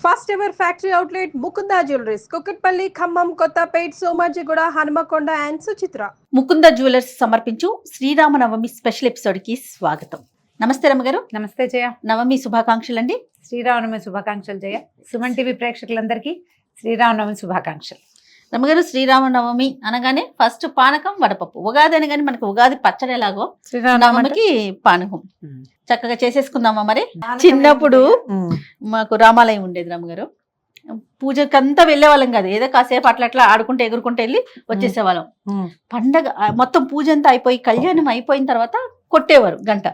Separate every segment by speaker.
Speaker 1: First ever factory outlet Mukunda jewelleries Kukatpally, Khammam, Kothapet, Somajiguda, Hanamkonda and Suchitra.
Speaker 2: Mukunda jewellers సమర్పించు Sri Rama Navami special episode కి స్వాగతం. నమస్తే రమ్మగారు.
Speaker 3: నమస్తే జయ.
Speaker 2: నవమి శుభాకాంక్షలు అండి.
Speaker 3: శ్రీరామనవమి శుభాకాంక్షలు జయ. సుమన్ టీవీ ప్రేక్షకులందరికీ శ్రీరామనవమి శుభాకాంక్షలు.
Speaker 2: రమ్మగారు, శ్రీరామనవమి అనగానే ఫస్ట్ పానకం, వడపప్పు. ఉగాది అనగానే మనకు ఉగాది పచ్చడి ఎలాగో శ్రీరామనవమికి పానకం చక్కగా చేసేసుకుందామా. మరి చిన్నప్పుడు మాకు రామాలయం ఉండేది రమ్మగారు. పూజకంతా వెళ్ళే వాళ్ళం కాదు, ఏదో కాసేపు అట్లా అట్లా ఆడుకుంటే ఎగురుకుంటే వెళ్ళి వచ్చేసేవాళ్ళం. పండగ మొత్తం పూజ అంతా అయిపోయి కళ్యాణం అయిపోయిన తర్వాత కొట్టేవారు గంట.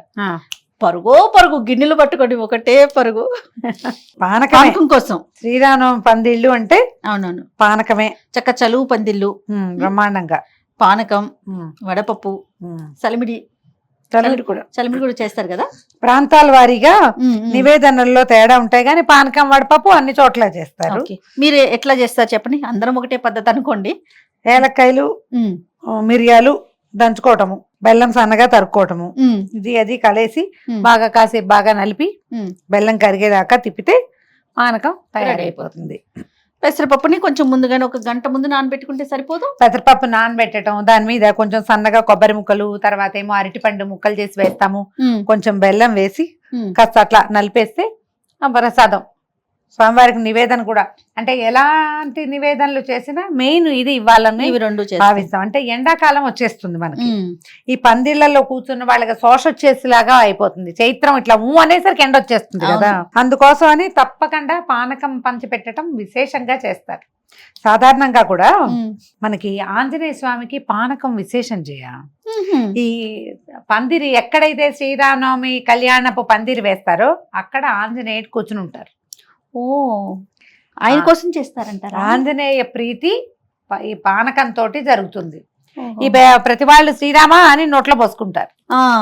Speaker 2: పరుగు గిన్నెలు పట్టుకొని ఒకటే పరుగు పానకం కోసం.
Speaker 3: శ్రీరామనవమి పందిళ్ళు అంటే
Speaker 2: అవునవును
Speaker 3: పానకమే.
Speaker 2: చక్క చలువు పందిళ్ళు
Speaker 3: బ్రహ్మాండంగా
Speaker 2: పానకం, వడపప్పు, చలిమిడి కూడా చేస్తారు కదా.
Speaker 3: ప్రాంతాల వారీగా నివేదనల్లో తేడా ఉంటాయి కానీ పానకం వడపప్పు అన్ని చోట్ల చేస్తారు.
Speaker 2: మీరు ఎట్లా చేస్తారు చెప్పండి. అందరం ఒకటే పద్ధతి అనుకోండి.
Speaker 3: ఏలక్కాయలు, మిరియాలు దంచుకోవటము, బెల్లం సన్నగా తరుక్కోవటము, ఇది అది కలిసి బాగా కాసేపు బాగా నలిపి బెల్లం కరిగేదాకా తిప్పితే పానకం తయారైపోతుంది.
Speaker 2: పెసరపప్పుని కొంచెం ముందుగానే ఒక గంట ముందు నానబెట్టుకుంటే సరిపోదు.
Speaker 3: పెసరపప్పు నానబెట్టడం, దాని మీద కొంచెం సన్నగా కొబ్బరి ముక్కలు, తర్వాత ఏమో అరటిపండు ముక్కలు చేసి వేస్తాము, కొంచెం బెల్లం వేసి కాస్త అట్లా నలిపేస్తే ప్రసాదం. స్వామివారికి నివేదన కూడా అంటే ఎలాంటి నివేదనలు చేసినా మెయిన్ ఇది ఇవ్వాలని భావిస్తాం. అంటే ఎండాకాలం వచ్చేస్తుంది మనకి, ఈ పందిళ్లలో కూర్చున్న వాళ్ళకి శోష వచ్చేసేలాగా అయిపోతుంది. చైత్రం ఇట్లా అనేసరికి ఎండ వచ్చేస్తుంది కదా, అందుకోసం అని తప్పకుండా పానకం పంచిపెట్టడం విశేషంగా చేస్తారు. సాధారణంగా కూడా మనకి ఆంజనేయ స్వామికి పానకం విశేషం చేయ. ఈ పందిరి ఎక్కడైతే శ్రీరామనవమి కళ్యాణపు పందిరి వేస్తారో అక్కడ ఆంజనేయుడు కూర్చుని ఉంటారు.
Speaker 2: ఓ, ఆయన కోసం చేస్తారంటారా?
Speaker 3: ఆంజనేయ ప్రీతి ఈ పానకంతో జరుగుతుంది. ఈ ప్రతి వాళ్ళు శ్రీరామ అని నోట్లో పోసుకుంటారు.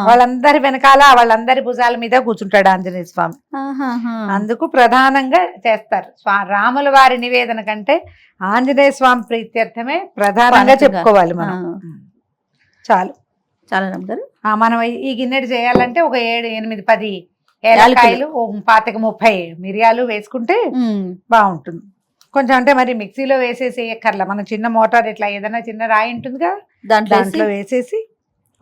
Speaker 3: వాళ్ళందరి వెనకాల వాళ్ళందరి భుజాల మీద కూర్చుంటాడు ఆంజనేయ స్వామి. అందుకు ప్రధానంగా చేస్తారు. రాముల వారి నివేదన కంటే ఆంజనేయ స్వామి ప్రీత్యర్థమే ప్రధానంగా చెప్పుకోవాలి మనం. చాలు
Speaker 2: చాలా
Speaker 3: మనం ఈ గిన్నెడు చేయాలంటే ఒక 7, 8, 10 ఏలక్కాయలు, 25-30 మిరియాలు వేసుకుంటే బాగుంటుంది. కొంచెం అంటే మరి మిక్సీలో వేసేసి ఎక్కర్లా, మనం చిన్న మోటార్ ఇట్లా ఏదైనా చిన్న రాయి ఉంటుందిగా దాంట్లో వేసేసి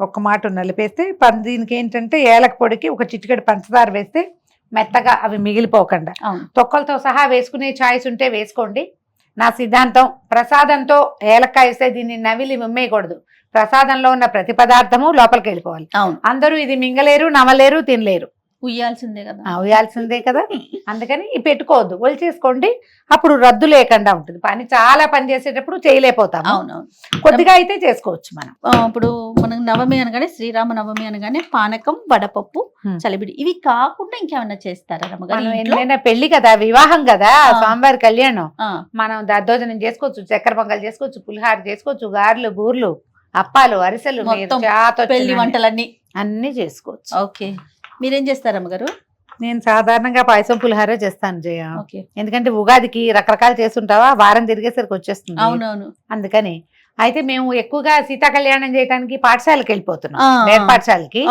Speaker 3: ఒక్క మాట నలిపేస్తే దీనికి ఏంటంటే ఏలక పొడికి ఒక చిటికెడు పంచదార వేస్తే మెత్తగా అవి మిగిలిపోకుండా తొక్కలతో సహా వేసుకునే ఛాయిస్ ఉంటే వేసుకోండి. నా సిద్ధాంతం, ప్రసాదంతో ఏలక్కాయ వేస్తే దీన్ని నవిలి మిమ్మేయకూడదు. ప్రసాదంలో ఉన్న ప్రతి పదార్థము లోపలికి వెళ్ళిపోవాలి. అందరూ ఇది మింగలేరు, నమలేరు, తినలేరు, ఉయ్యాల్సిందే కదా. అందుకని పెట్టుకోవద్దు, ఒలిచేసుకోండి. అప్పుడు రద్దు లేకుండా ఉంటుంది. చాలా పని చేసేటప్పుడు చేయలేకపోతాం. కొద్దిగా అయితే చేసుకోవచ్చు మనం.
Speaker 2: ఇప్పుడు మనం నవమి అనగానే, శ్రీరామ నవమి అనగానే పానకం, వడపప్పు, చలిబిడి ఇవి కాకుండా ఇంకేమన్నా చేస్తారా?
Speaker 3: ఏమైనా పెళ్లి కదా, వివాహం కదా, స్వామివారి కళ్యాణం, మనం దద్దోజనం చేసుకోవచ్చు, చక్కెర పొంగల్ చేసుకోవచ్చు, పులిహార చేసుకోవచ్చు, గారెలు, బూర్లు, అప్పాలు, అరిసెలు,
Speaker 2: పెళ్లి వంటలన్నీ
Speaker 3: అన్ని చేసుకోవచ్చు.
Speaker 2: ఓకే, మీరేం చేస్తారు అమ్మగారు?
Speaker 3: నేను సాధారణంగా పాయసం, పులిహార చేస్తాను జయ. ఎందుకంటే ఉగాదికి రకరకాలు చేస్తుంటావా, వారం తిరిగేసరికి వచ్చేస్తుంది.
Speaker 2: అవునవును.
Speaker 3: అందుకని అయితే మేము ఎక్కువగా సీతా కళ్యాణం చేయడానికి పాఠశాలకి వెళ్ళిపోతున్నాం, నేర్ పాఠశాలకి.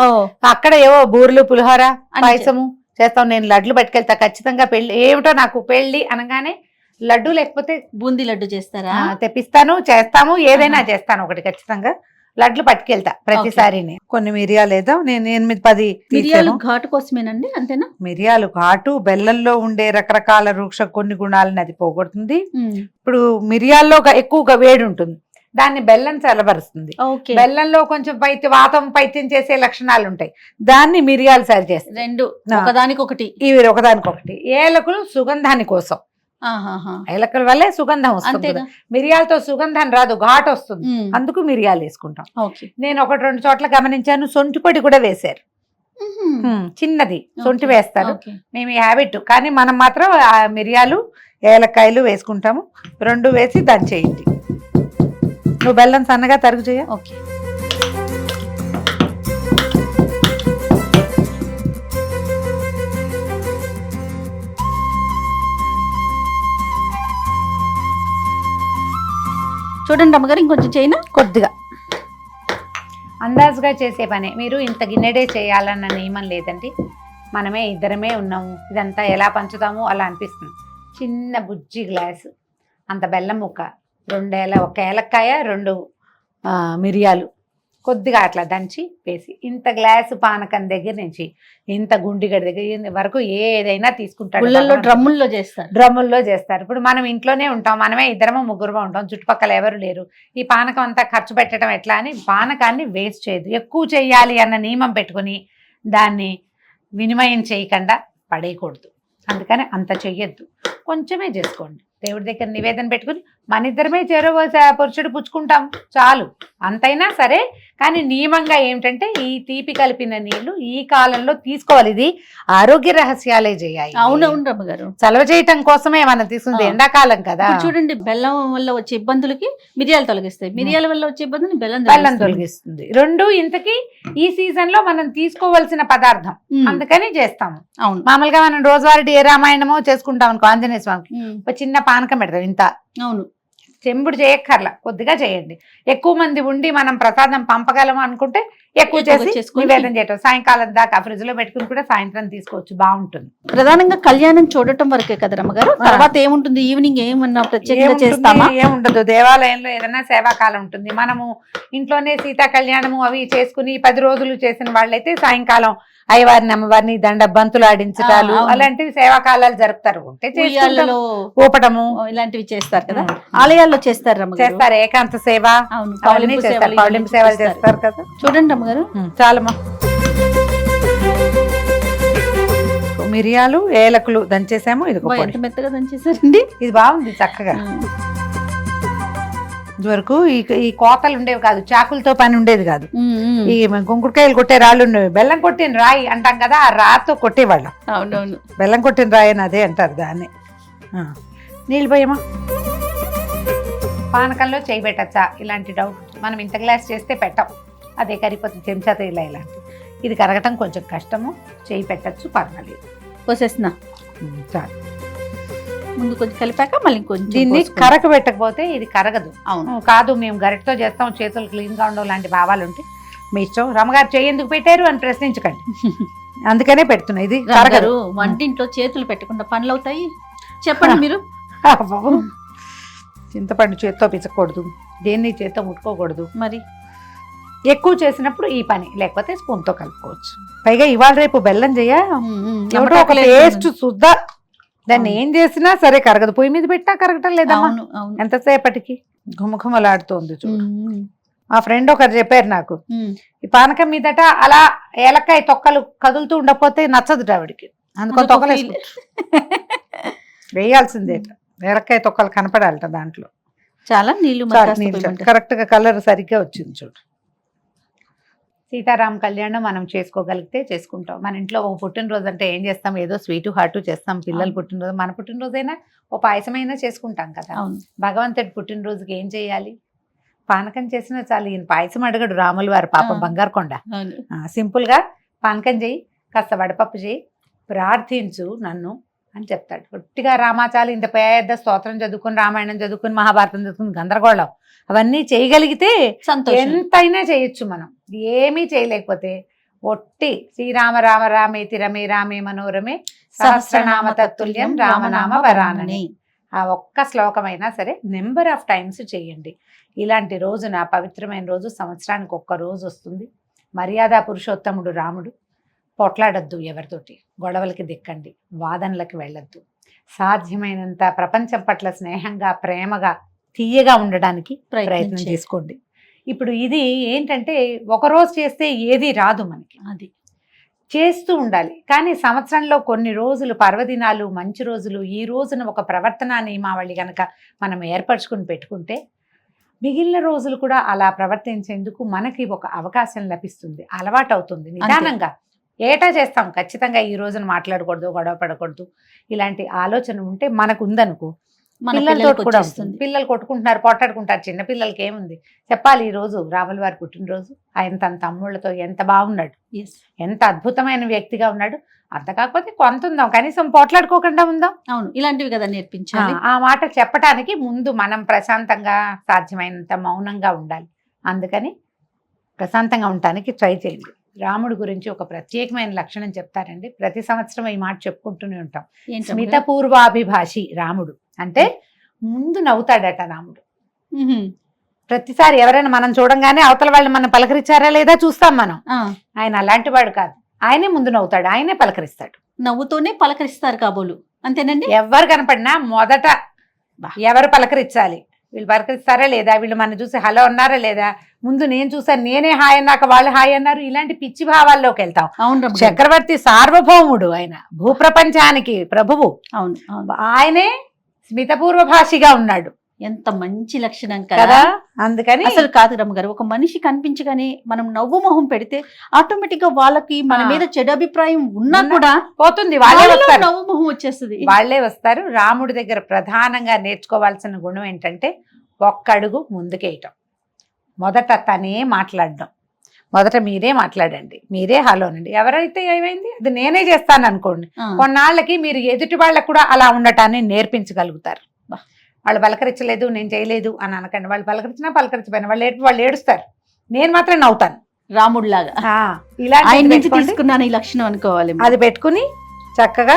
Speaker 3: అక్కడ ఏవో బూర్లు, పులిహోర, పాయసము చేస్తాం. నేను లడ్లు పట్టుకెళ్తా ఖచ్చితంగా. పెళ్లి ఏమిటో నాకు పెళ్లి అనగానే లడ్డు లేకపోతే
Speaker 2: బూందీ లడ్డు చేస్తారా?
Speaker 3: తెప్పిస్తాను, చేస్తాము, ఏదైనా చేస్తాను ఒకటి ఖచ్చితంగా. లడ్లు పట్టుకెళ్తా ప్రతిసారి. కొన్ని మిరియాలు ఏదో నేను 8-10
Speaker 2: మిరియాలు ఘాటు కోసమేనండి, అంతేనా?
Speaker 3: మిరియాలు ఘాటు, బెల్లంలో ఉండే రకరకాల వృక్ష కొన్ని గుణాలను అది పోగొడుతుంది. ఇప్పుడు మిరియాల్లో ఎక్కువగా వేడి ఉంటుంది, దాన్ని బెల్లం చల్లబరుస్తుంది. బెల్లంలో కొంచెం పైత్యం చేసే లక్షణాలు ఉంటాయి, దాన్ని మిరియాలు సరి చేస్తాయి.
Speaker 2: రెండు ఒకదానికొకటి,
Speaker 3: ఇవి ఒకదానికొకటి. ఏలకులు సుగంధాని కోసం, ఏలకల వల్లే సుగంధం వస్తుంది. మిరియాలతో సుగంధం రాదు, ఘాటు వస్తుంది, అందుకు మిరియాలు వేసుకుంటాం. నేను 1-2 చోట్ల గమనించాను, సొంటి పొడి కూడా వేశారు. చిన్నది సొంటి వేస్తారు, మేము ఈ హ్యాబిట్. కానీ మనం మాత్రం మిరియాలు, ఏలక్కాయలు వేసుకుంటాము. 2 వేసి దంచేయండి. నువ్వు బెల్లం సన్నగా తరుగు చేయ.
Speaker 2: ఓకే, చూడండి అమ్మగారు, ఇంకొంచెం చేయనా?
Speaker 3: కొద్దిగా అందాజుగా చేసే పనే. మీరు ఇంత గిన్నెడే చేయాలన్న నియమం లేదండి. మనమే ఇద్దరమే ఉన్నాము, ఇదంతా ఎలా పంచుతామో అలా అనిపిస్తుంది. చిన్న బుజ్జి గ్లాసు అంత బెల్లం ముక్క, ఒక ఏలక్కాయ, 2 మిరియాలు కొద్దిగా అట్లా దంచి వేసి, ఇంత గ్లాసు పానకం దగ్గర నుంచి ఇంత గుండిగడి దగ్గర వరకు ఏదైనా తీసుకుంటాడు. డ్రమ్ముల్లో చేస్తారు. ఇప్పుడు మనం ఇంట్లోనే ఉంటాం, మనమే 2 3 ఉంటాం, చుట్టుపక్కల ఎవరు లేరు. ఈ పానకం అంతా ఖర్చు పెట్టడం ఎట్లా అని పానకాన్ని వేస్ట్ చేయదు. ఎక్కువ చేయాలి అన్న నియమం పెట్టుకుని దాన్ని వినిమయం చేయకుండా పడేయకూడదు. అందుకని అంత చెయ్యొద్దు, కొంచెమే చేసుకోండి. దేవుడి దగ్గర నివేదన పెట్టుకుని మన ఇద్దరమే పురుషుడు పుచ్చుకుంటాం చాలు, అంతైనా సరే. కానీ నియమంగా ఏమిటంటే ఈ తీపి కలిపిన నీళ్లు ఈ కాలంలో తీసుకోవాలి. ఇది ఆరోగ్య రహస్యాలే చేయాలి.
Speaker 2: అవునవును రమ్మగారు,
Speaker 3: చలవ చేయటం కోసమే మనం తీసుకుంది, ఎండాకాలం కదా.
Speaker 2: చూడండి, బెల్లం వల్ల వచ్చే ఇబ్బందులకి మిరియాలు తొలగిస్తాయి, మిరియాల వల్ల వచ్చే ఇబ్బందులు
Speaker 3: బెల్లం తొలగిస్తుంది. 2 ఇంతకీ ఈ సీజన్ లో మనం తీసుకోవాల్సిన పదార్థం, అందుకని చేస్తాము.
Speaker 2: అవును,
Speaker 3: మామూలుగా మనం రోజువారీ ఏ రామాయణమో చేసుకుంటాం అనుకో, ఆంజనేయ స్వామికి ఒక చిన్న పానకం పెడతాం ఇంత.
Speaker 2: అవును,
Speaker 3: చెంబుడు చేయక్కర్లా, కొద్దిగా చేయండి. ఎక్కువ మంది ఉండి మనం ప్రసాదం పంపగలము అనుకుంటే ఎక్కువ చేసి నివేదన చేయటం. సాయంకాలం దాకా ఫ్రిడ్జ్ లో పెట్టుకుని కూడా సాయంత్రం తీసుకోవచ్చు, బాగుంటుంది.
Speaker 2: ప్రధానంగా కళ్యాణం చూడటం వరకే కదా రమ్మగారు, తర్వాత ఏముంటుంది? ఈవినింగ్ ఏమన్నా ప్రత్యేకంగా చేస్తామా?
Speaker 3: ఏముండదు, దేవాలయంలో ఏదైనా సేవాకాలం ఉంటుంది. మనము ఇంట్లోనే సీతా కళ్యాణము అవి చేసుకుని 10 రోజులు చేసిన వాళ్ళైతే సాయంకాలం అయ్యవారిని అమ్మవారిని దండ బంతులు ఆడించటాలు అలాంటివి సేవాకాలాలు జరుపుతారు. ఊపటము
Speaker 2: ఇలాంటివి చేస్తారు కదా, ఆలయాల్లో చేస్తారు
Speaker 3: చేస్తారు. ఏకాంత సేవ, పౌళింపు సేవలు చేస్తారు కదా.
Speaker 2: చూడండి అమ్మగారు,
Speaker 3: చాలమ్మా. మిరియాలు, ఏలకులు దంచేసాము. ఇది
Speaker 2: ఎంత మెత్తగా దంచేసారండి,
Speaker 3: ఇది బాగుంది చక్కగా. ఇదివరకు ఈ కోతలు ఉండేవి కాదు, చాకులతో పని ఉండేది కాదు. ఈ గుంకుడుకాయలు కొట్టే రాళ్ళు ఉండేవి. బెల్లం కొట్టిన రాయి అంటాం కదా, ఆ రాతో కొట్టేవాళ్ళం.
Speaker 2: అవునవును,
Speaker 3: బెల్లం కొట్టిన రాయి అని అదే అంటారు దాన్ని. నీళ్ళు పోయమా. పానకంలో చేయి పెట్టచ్చా ఇలాంటి డౌట్. మనం ఇంత గ్లాస్ చేస్తే పెట్టం, అదే కరిపోతుంది చెంచాతో ఇలా ఇలాంటి. ఇది కరగటం కొంచెం కష్టము, చేయి పెట్టచ్చు, పర్వాలేదు.
Speaker 2: పోసేస్తున్నా
Speaker 3: చాలు.
Speaker 2: ముందు కొంచెం కలిపాక మళ్ళీ కొంచెం
Speaker 3: దీన్ని కరక పెట్టకపోతే ఇది కరగదు.
Speaker 2: అవును,
Speaker 3: కాదు మేము గరిటతో చేస్తాం, చేతులు క్లీన్గా ఉండవు లాంటి భావాలు ఉంటే మీ ఇష్టం. రమ్మగారు చేయి ఎందుకు పెట్టారు అని ప్రశ్నించకండి, అందుకనే పెడుతున్నా. ఇది కరగదు.
Speaker 2: వంటింట్లో చేతులు పెట్టకుండా పనులు అవుతాయి, చెప్పండి మీరు.
Speaker 3: చింతపండు చేత్తో పిచ్చకూడదు, దేన్ని చేత్తో ముట్టుకోకూడదు.
Speaker 2: మరి
Speaker 3: ఎక్కువ చేసినప్పుడు ఈ పని, లేకపోతే స్పూన్తో కలుపుకోవచ్చు. పైగా ఇవాళ రేపు బెల్లం ఎవరో ఒక టేస్ట్ సుద్దా, దాన్ని ఏం చేసినా సరే కరగదు. పొయ్యి మీద పెట్టా కరగటం లేదా, ఎంతసేపటికి ఘుమఘుమలాడుతోంది చూడు. మా ఫ్రెండ్ ఒకరు చెప్పారు నాకు, ఈ పానకం మీదట అలా ఏలక్కాయ తొక్కలు కదులుతూ ఉండకపోతే నచ్చదు ఆవిడికి, అందుకని తొక్కలు వేయాల్సిందే. ఏలక్కాయ తొక్కలు కనపడాలట దాంట్లో.
Speaker 2: చాలా నీళ్ళు
Speaker 3: కరెక్ట్ గా కలర్ సరిగ్గా వచ్చింది చూడు. సీతారామ కళ్యాణం మనం చేసుకోగలిగితే చేసుకుంటాం. మన ఇంట్లో ఒక పుట్టినరోజు అంటే ఏం చేస్తాం, ఏదో స్వీటు హాటు చేస్తాం. పిల్లల పుట్టినరోజు, మన పుట్టినరోజైనా ఓ పాయసమైనా చేసుకుంటాం కదా. భగవంతుడి పుట్టినరోజుకి ఏం చేయాలి, పానకం చేసినా చాలు. ఈయన పాయసం అడగడు రాముల వారు, పాపం బంగారు కొండ. సింపుల్ గా పానకం చేయి, కాస్త వడపప్పు చేయి, ప్రార్థించు నన్ను అని చెప్తాడు. ఒట్టిగా రామాచాలు ఇంత పెద్ద స్తోత్రం చదువుకుని, రామాయణం చదువుకుని, మహాభారతం చదువుకుని, గందరగోళం అవన్నీ చేయగలిగితే ఎంతైనా చేయొచ్చు. మనం ఏమీ చేయలేకపోతే ఒట్టి శ్రీరామ రామ రామేతి రమే రామే మనోరమే సహస్రనామ తత్తుల్యం రామనామ వరానని ఆ ఒక్క శ్లోకమైనా సరే నెంబర్ ఆఫ్ టైమ్స్ చేయండి. ఇలాంటి రోజున, పవిత్రమైన రోజు, సంవత్సరానికి ఒక్క రోజు వస్తుంది. మర్యాద పురుషోత్తముడు రాముడు. పొట్లాడద్దు ఎవరితోటి, గొడవలకి దిక్కండి, వాదనలకి వెళ్ళొద్దు. సాధ్యమైనంత ప్రపంచం పట్ల స్నేహంగా, ప్రేమగా, తీయగా ఉండడానికి ప్రయత్నం చేసుకోండి. ఇప్పుడు ఇది ఏంటంటే ఒకరోజు చేస్తే ఏది రాదు మనకి, అది చేస్తూ ఉండాలి. కానీ సంవత్సరంలో కొన్ని రోజులు, పర్వదినాలు, మంచి రోజులు, ఈ రోజున ఒక ప్రవర్తన నియమావళి కనుక మనం ఏర్పరచుకుని పెట్టుకుంటే మిగిలిన రోజులు కూడా అలా ప్రవర్తించేందుకు మనకి ఒక అవకాశం లభిస్తుంది, అలవాటు అవుతుంది. నిదానంగా ఏటా చేస్తాం, ఖచ్చితంగా ఈ రోజున మాట్లాడకూడదు, గొడవ పడకూడదు, ఇలాంటి ఆలోచన ఉంటే మనకు ఉందనుకో, పిల్లలతో కూడా వస్తుంది. పిల్లలు కొట్టుకుంటున్నారు, పొట్టాడుకుంటారు, చిన్న పిల్లలకి ఏముంది చెప్పాలి. ఈ రోజు రాముల వారి పుట్టినరోజు, ఆయన తన తమ్ముళ్ళతో ఎంత బాగున్నాడు, ఎంత అద్భుతమైన వ్యక్తిగా ఉన్నాడు. అంత కాకపోతే కొంత ఉందాం, కనీసం పోట్లాడుకోకుండా ఉందాం.
Speaker 2: అవును, ఇలాంటివి కదా నేర్పించాలి.
Speaker 3: ఆ మాట చెప్పటానికి ముందు మనం ప్రశాంతంగా, సాధ్యమైనంత మౌనంగా ఉండాలి. అందుకని ప్రశాంతంగా ఉండటానికి ట్రై చేయండి. రాముడి గురించి ఒక ప్రత్యేకమైన లక్షణం చెప్తారండి. ప్రతి సంవత్సరం ఈ మాట చెప్పుకుంటూనే ఉంటాం.
Speaker 2: ఏంటి
Speaker 3: స్మిత
Speaker 2: అమ్మగారు?
Speaker 3: పూర్వాభిభాషి రాముడు అంటే ముందు నవ్వుతాడట రాముడు.
Speaker 2: ఉహు.
Speaker 3: ప్రతిసారి ఎవరైనా మనం చూడంగానే అవతల వాళ్ళు మనం పలకరించారా లేదా చూస్తాం మనం.
Speaker 2: ఆ,
Speaker 3: ఆయన అలాంటి వాడు కాదు. ఆయనే ముందు నవ్వుతాడు, ఆయనే పలకరిస్తాడు.
Speaker 2: నవ్వుతూనే పలకరిస్తారు కాబోలు, అంతేనండి?
Speaker 3: ఎవరు కనపడినా మొదట ఎవరు పలకరించాలి, వీళ్ళు పలకరిస్తారా లేదా, వీళ్ళు మన చూసి హలో అన్నారా లేదా, ముందు నేను చూసాను నేనే హాయ్ అన్నాక వాళ్ళు హాయ్ అన్నారు, ఇలాంటి పిచ్చి భావాల్లోకి వెళ్తాం.
Speaker 2: అవును రమ్మ గారు.
Speaker 3: చక్రవర్తి సార్వభౌముడు, ఆయన భూప్రపంచానికి ప్రభువు.
Speaker 2: అవును అవును.
Speaker 3: ఆయనే స్మితపూర్వ భాషిగా ఉన్నాడు
Speaker 2: ఎంత మంచి లక్షణం
Speaker 3: కదా.
Speaker 2: కదా.
Speaker 3: అందుకని
Speaker 2: అసలు కాదు రమ్మగారు, ఒక మనిషి కనిపించగానే మనం నవ్వు మొహం పెడితే ఆటోమేటిక్ గా వాళ్ళకి మన మీద చెడు అభిప్రాయం ఉన్నా కూడా
Speaker 3: పోతుంది, వాళ్ళే
Speaker 2: వాళ్ళలో
Speaker 3: వస్తారు.
Speaker 2: నవ్వు మొహం వచ్చేస్తుంది.
Speaker 3: వాళ్లే వస్తారు. రాముడి దగ్గర ప్రధానంగా నేర్చుకోవాల్సిన గుణం ఏంటంటే ఒక్కడుగు ముందుకేయటం. మొదట తనే మాట్లాడడం. మొదట మీరే మాట్లాడండి, మీరే హలోనండి. ఎవరైతే ఏమైంది అది నేనే చేస్తాను అనుకోండి,
Speaker 2: ఆ,
Speaker 3: కొన్నాళ్ళకి మీరు ఎదుటి వాళ్ళకు కూడా అలా ఉండటాన్ని నేర్పించగలుగుతారు. వాళ్ళు పలకరించలేదు నేను చేయలేదు అని అనకండి. వాళ్ళు పలకరించపోయినా వాళ్ళు ఏడుస్తారు, నేను మాత్రం నవ్వుతాను.
Speaker 2: రాముడిలాగా
Speaker 3: ఇలాంటి
Speaker 2: ఆయన నుంచి తీసుకున్నాను ఈ లక్షణం అనుకోవాలి.
Speaker 3: అది పెట్టుకుని చక్కగా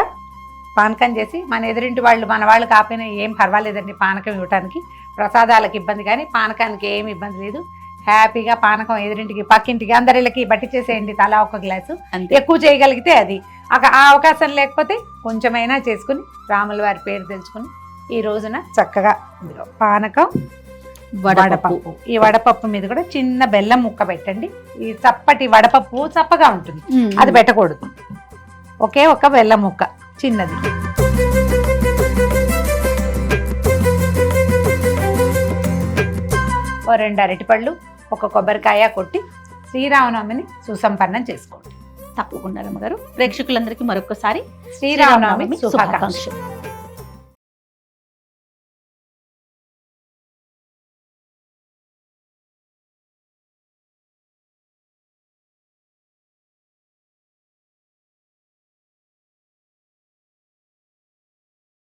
Speaker 3: పానకం చేసి మన ఎదురింటి వాళ్ళు మన వాళ్ళు కాకపోయినా ఏం పర్వాలేదండి పానకం ఇవ్వటానికి. ప్రసాదాలకు ఇబ్బంది కానీ పానకానికి ఏమి ఇబ్బంది లేదు. హ్యాపీగా పానకం ఎదురింటికి పక్కింటికి అందరిళ్ళకి బట్టి చేసేయండి, తలా ఒక గ్లాసు.
Speaker 2: అంతే.
Speaker 3: ఎక్కువ చేయగలిగితే అది, ఆ అవకాశం లేకపోతే కొంచెమైనా చేసుకుని రాముల వారి పేరు తెలుసుకుని ఈ రోజున చక్కగా ఇందులో పానకం వడపప్పు, ఈ వడపప్పు మీద కూడా చిన్న బెల్లం ముక్క పెట్టండి. ఈ చప్పటి వడపప్పు చప్పగా ఉంటుంది, అది పెట్టకూడదు. ఒకే ఒక బెల్లం ముక్క చిన్నది. ఓ 2 అరటిపళ్ళు, ఒక కొబ్బరికాయ కొట్టి శ్రీరామనవమిని సుసంపన్నం చేసుకోండి.
Speaker 2: తప్పకుండా రమ్మగారు. ప్రేక్షకులందరికీ మరొకసారి
Speaker 3: శ్రీరామనవమి శుభాకాంక్షలు.